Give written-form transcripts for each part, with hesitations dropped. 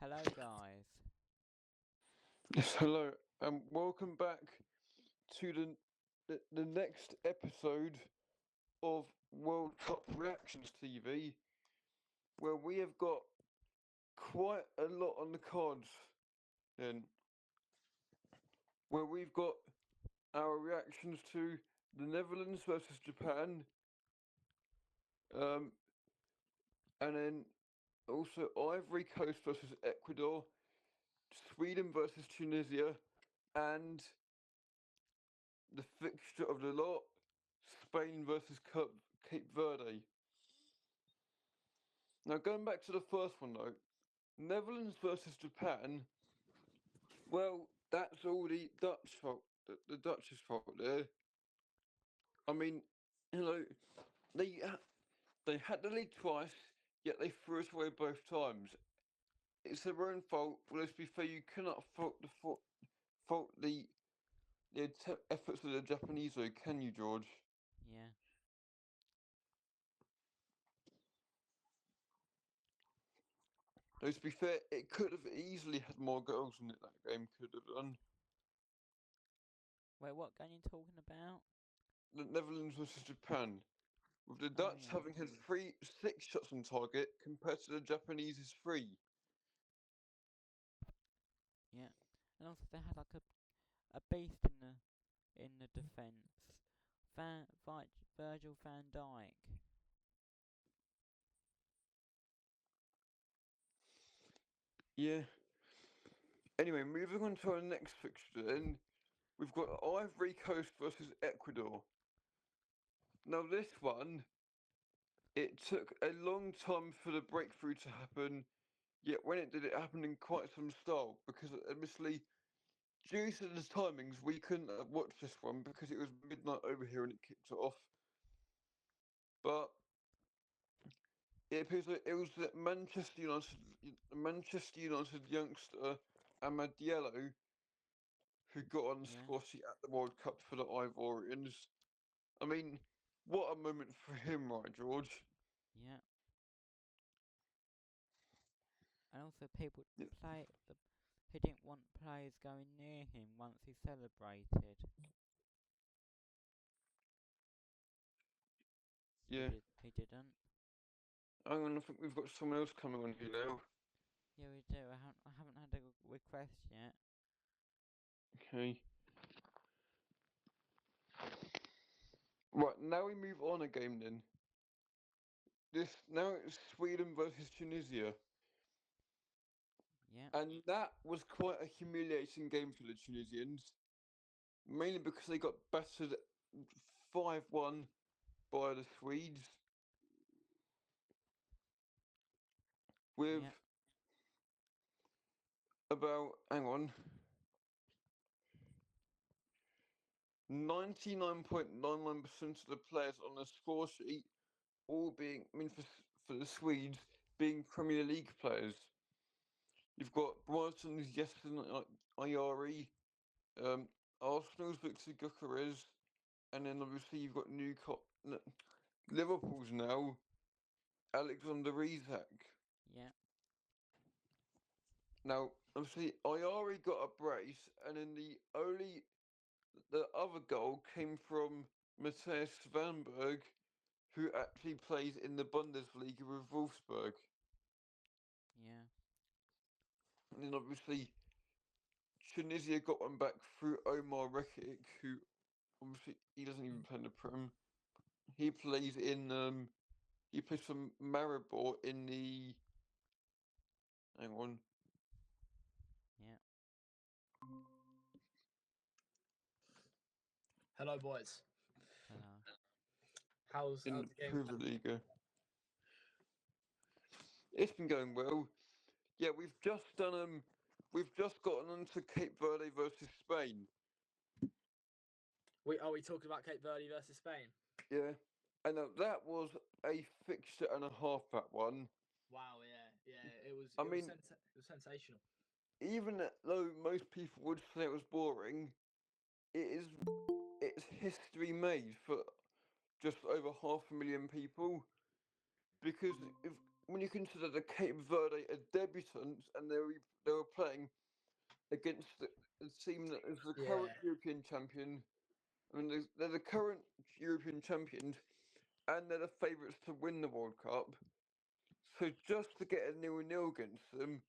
Hello, guys. Yes, hello, and welcome back to the next episode of World Cup Reactions TV, where we have got quite a lot on the cards. Then, where we've got our reactions to the Netherlands versus Japan, um, and then also Ivory Coast versus Ecuador, Sweden versus Tunisia, and the fixture of the lot, Spain versus Cape Verde. Now, going back to the first one though, Netherlands versus Japan. Well, that's all the Dutch fault. The Dutch's fault there. I mean, you know, they they had the lead twice, yet they threw us away both times. It's their own fault. Well, let's be fair. You cannot fault the efforts of the Japanese, though, can you, George? Yeah. Let's be fair. It could have easily had more goals in it. That game could have done. Wait, what game you talking about? The Netherlands versus Japan. With the Oh, Dutch yeah. having had six shots on target compared to the Japanese's three. Yeah. And also they had like a beast in the defence. Virgil van Dijk. Yeah. Anyway, moving on to our next fixture then, we've got Ivory Coast versus Ecuador. Now this one, it took a long time for the breakthrough to happen, yet when it did, it happened in quite some style, because obviously, due to the timings, we couldn't watch this one because it was midnight over here and it kicked it off. But it appears that it was the Manchester United youngster Amad Diallo who got on the Yeah. score sheet at the World Cup for the Ivorians. I mean, what a moment for him, right, George? Yeah. And also people Yeah. he didn't want players going near him once he celebrated. Yeah. He didn't. Hang on, I think we've got someone else coming on here now. Yeah, we do. I haven't had a request yet. Okay. Right, now we move on a game then. Now it's Sweden versus Tunisia. Yeah. And that was quite a humiliating game for the Tunisians. Mainly because they got battered 5-1 by the Swedes. With Yeah. about, hang on, 99.99% of the players on the score sheet all being, I mean, for the Swedes, being Premier League players. You've got Brighton's Yesson Ayari, Arsenal's Victor Gyökeres, and then obviously you've got Liverpool's now Alexander Isak. Yeah. Now, obviously, Ayari got a brace, and then the other goal came from Matthias Svanberg, who actually plays in the Bundesliga with Wolfsburg. Yeah. And then obviously Tunisia got one back through Omar Rekik, who obviously he doesn't even play in the Prem. He plays he plays for Maribor in the hang on. Yeah. Hello, boys. Hello. How's In the the game? Privilega. It's been going well. Yeah, we've just gotten onto Cape Verde versus Spain. We talking about Cape Verde versus Spain? Yeah. And that was a fixture and a half, that one. Wow, yeah. It was I mean, it was sensational. even though most people would say it was boring, it's history made for just over 500,000 people. Because if when you consider the Cape Verde as debutants and they were playing against the team that is the current Yeah. European champion. I mean, they're the current European champions, and they're the favourites to win the World Cup. So just to get a 0-0 against them,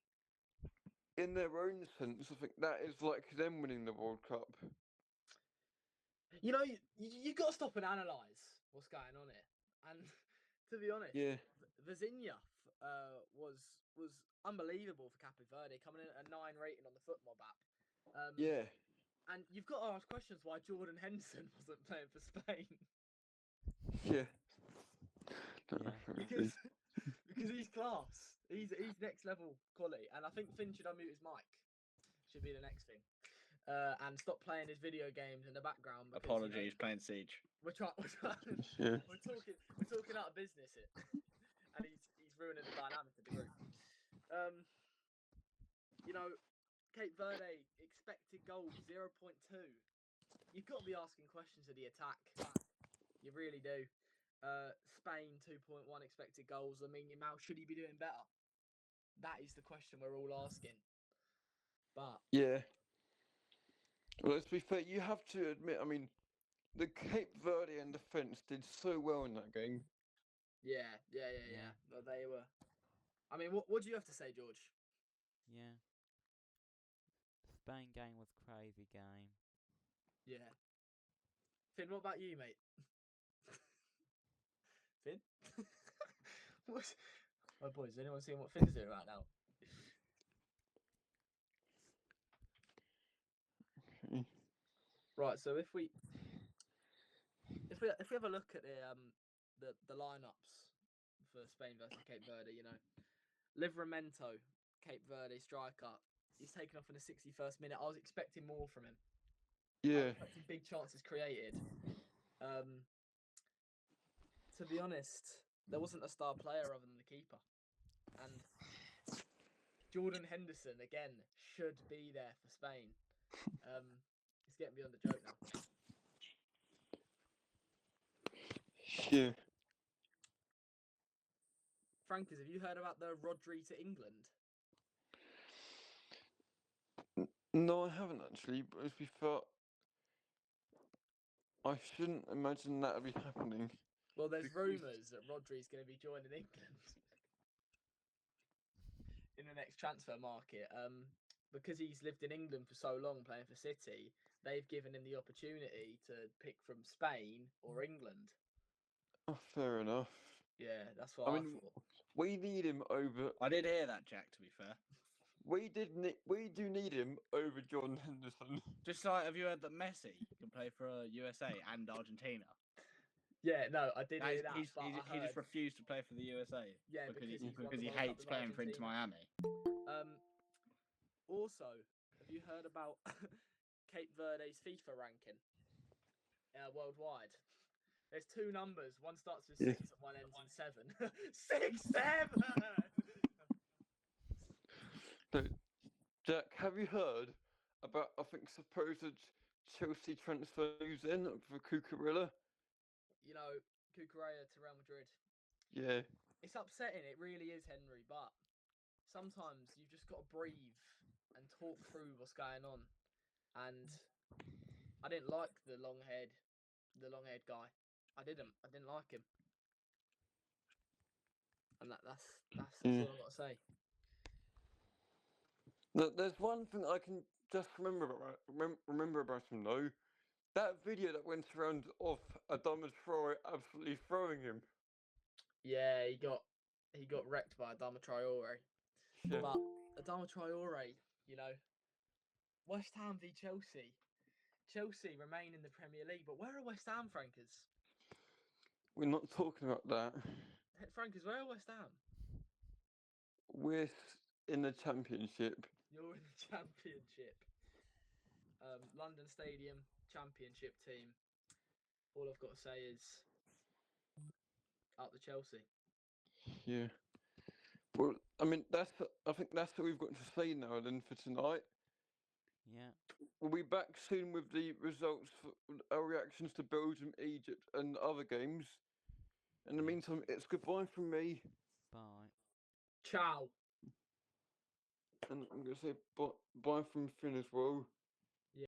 in their own sense, I think that is like them winning the World Cup. You know, you got to stop and analyse what's going on here. And to be honest, Yeah, Vizinha was unbelievable for Cape Verde, coming in at a 9 rating on the FootMob app. yeah, And you've got to ask questions why Jordan Henderson wasn't playing for Spain. yeah. Yeah. because he's class. He's next level quality. And I think Finn should unmute his mic. Should be the next thing. And stop playing his video games in the background. Because, Apologies, playing Siege. We're trying. Yeah. We're talking out of business here, and he's ruining the dynamic of the group. You know, Cape Verde expected goals 0.2. You've got to be asking questions of the attack. You really do. Spain 2.1 expected goals. I mean, Yamal, should he be doing better? That is the question we're all asking. But Yeah. Well, let's be fair, you have to admit, I mean, the Cape Verdean defence did so well in that game. yeah. Yeah. But they were. I mean, what do you have to say, George? Yeah. Spain game was crazy game. Yeah. Finn, what about you, mate? Finn? What? Oh, boys, is anyone seeing what Finn's doing right now? Okay. Right, so if we have a look at the lineups for Spain versus Cape Verde, you know, Livramento, Cape Verde striker, he's taken off in the 61st minute. I was expecting more from him. I Yeah. was expecting big chances created. To be honest, there wasn't a star player other than the keeper, and Jordan Henderson again should be there for Spain. It's getting beyond the joke now. Yeah. Frankers, have you heard about the Rodri to England? No, I haven't actually, but as we thought, I shouldn't imagine that would be happening. Well, there's Because- rumours that Rodri's going to be joining England in the next transfer market. Because he's lived in England for so long playing for City, they've given him the opportunity to pick from Spain or England. Oh, fair enough. Yeah, that's what I I mean, thought. we need him over. I did hear that, Jack, to be fair. We do need him over John Henderson. Just like, have you heard that Messi can play for USA and Argentina? Yeah, no, I did hear that. He But just refused to play for the USA. Yeah, because because he's won because the he World Cup hates with playing for Inter Argentina. Miami. Also, have you heard about Cape Verde's FIFA ranking worldwide? There's two numbers. One starts with 6 and one ends in 7. 6, 7! So, Jack, have you heard about, I think, supposed Chelsea transfer news in for Cucurella? You know, Cucurella to Real Madrid. Yeah. It's upsetting, it really is, Henry, but sometimes you've just got to breathe and talk through what's going on. And I didn't like the long-haired guy. I didn't like him. And that's all I've got to say. There's one thing I can just remember about him though. That video that went around of Adama Traore absolutely throwing him. Yeah, he got wrecked by Adama Traore. Yeah. But Adama Traore, you know, West Ham v Chelsea. Chelsea remain in the Premier League, but where are West Ham, Frankers? We're not talking about that. Frankers, where are West Ham? We're in the Championship. You're in the Championship. London Stadium Championship team. All I've got to say is up the Chelsea. Yeah. Well, I mean, I think that's what we've got to say now then for tonight. Yeah. We'll be back soon with the results, for our reactions to Belgium, Egypt, and other games. In the meantime, it's goodbye from me. Bye. Ciao. And I'm gonna say bye from Finn as well.